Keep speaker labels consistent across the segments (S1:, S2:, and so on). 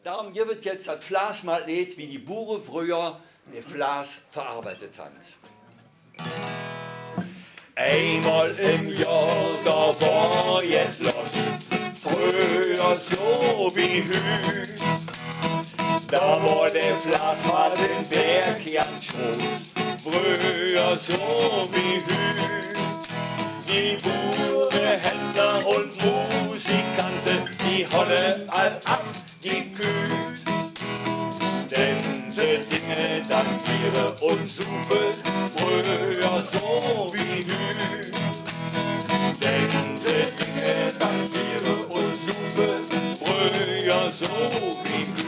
S1: Darum wird jetzt das Flas mal lädt, wie die Bure früher der Flas verarbeitet haben. Einmal im Jahr, da war jetzt los, früher so wie hüt. Da war der Flas mal den Berg ganz groß, früher so wie hüt. Die Bure, Händler und Musikanten, die holle all ab, die Kühe. Denn sie Dinge dann Biere und Suppe, früher so wie hü. Denn sie Dinge dann Biere und Suppe, früher so wie hü.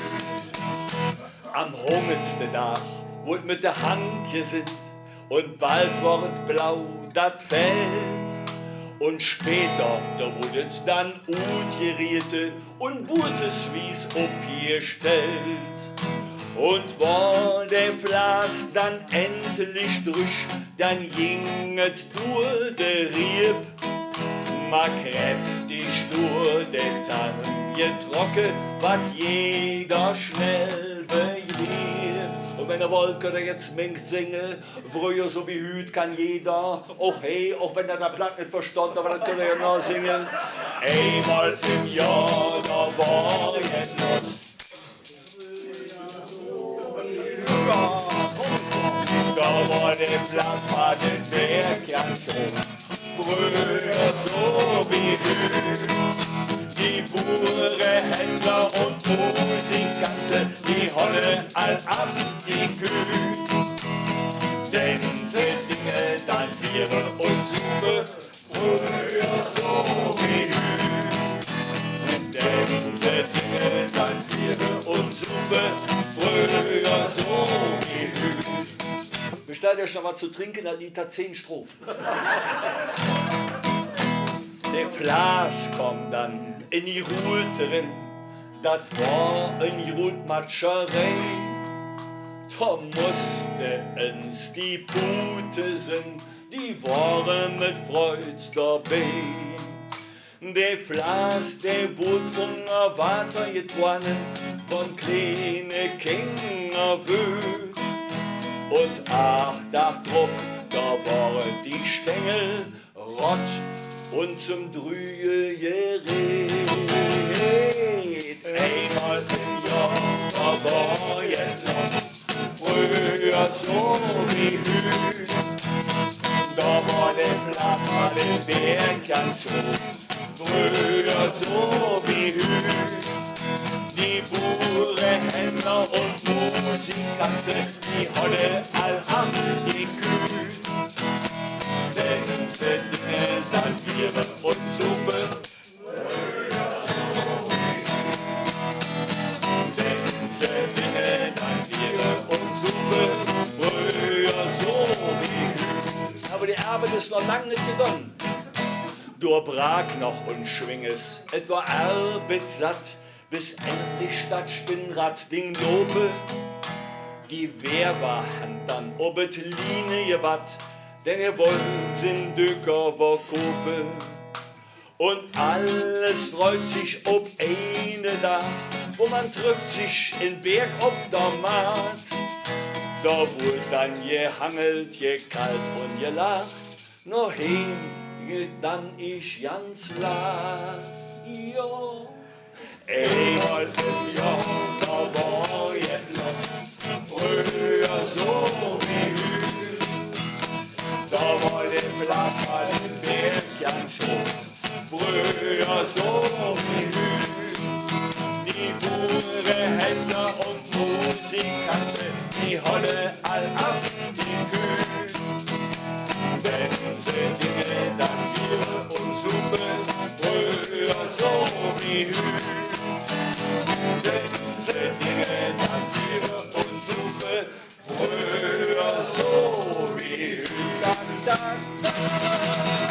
S1: Am hungertsten Tag wurde mit der Hand gesitzt und bald ward blau dat Feld. Und später, da wurde dann utgerierte und Butes wie's opgestellt. Und war der Flas dann endlich durch, dann ging et durch de Rieb, mal kräftig durch de Tarn getrocknet, wat jeder schnell begrieb. Und wenn er wollt, könnt ihr jetzt mitsingen, früher so wie hüt kann jeder, auch hey, auch wenn er der Platt nicht verstand, aber dann könnt ihr ja noch singen. Einmal im Jahr, da war jetzt los. Da war der Flas mal den Berg ganz hoch, früher so wie hüt. Die Bure, Händler und Musikanten, die holle all ab die Kühe. Denn sie Dinge dann Biere und Suppe, früher so wie hüt. Denn sie Dinge dann Biere und Suppe, früher so wie hüt. Bestellt euch noch was zu trinken, dann liegt da 10 Strophen. Der Flas kommt dann in die Ruhe drin, das war in die Rutmatscherei. Da musste uns die Pute sind, die waren mit Freud dabei. Der Flas, der wurde unger Vater getwannen, von kleine Kinder wöhnt. Und ach, da Druck, da waren die Stängel rott und zum Drühe gerät. Einmal im Jahr, da war jetzt noch, früher so wie hüt. Da war der Flas mal den Berg ganz hoch, früher so wie hüt. Die Bure, Händler und Musikanten, die holle all an die Kühe. Denn sie Dinge dann Biere und Suppe, denn sie Dinge dann Biere und Suppe, früher so wie hüt. Aber die Arbeit ist noch lang nicht gegangen. Dur brach noch und schwinges, etwa arbeitssatt, bis endlich das Spinnrad-Ding lobe. Die Wehrwahand dann ob et Line gewatt, denn ihr wollt sind Döcker wo Kope. Und alles freut sich ob eine da, wo man trifft sich in Berg ob der Maat. Da wurde dann gehangelt, gekalt und gelacht, noch hin geht dann ich ganz lacht. Jo. Einmal im Jahr, da war jetzt los, früher so wie hüt. Da war der Flas mal den Berg ganz hoch, früher so wie hüt. Die Bure, Händler und Musikanten, die holle all ab die Kühe. Denn sie Dinge dann Biere und Suppe, früher so wie hüt. Denn sie Dinge dann Biere und Suppe, früher so wie hüt. Da, da, da.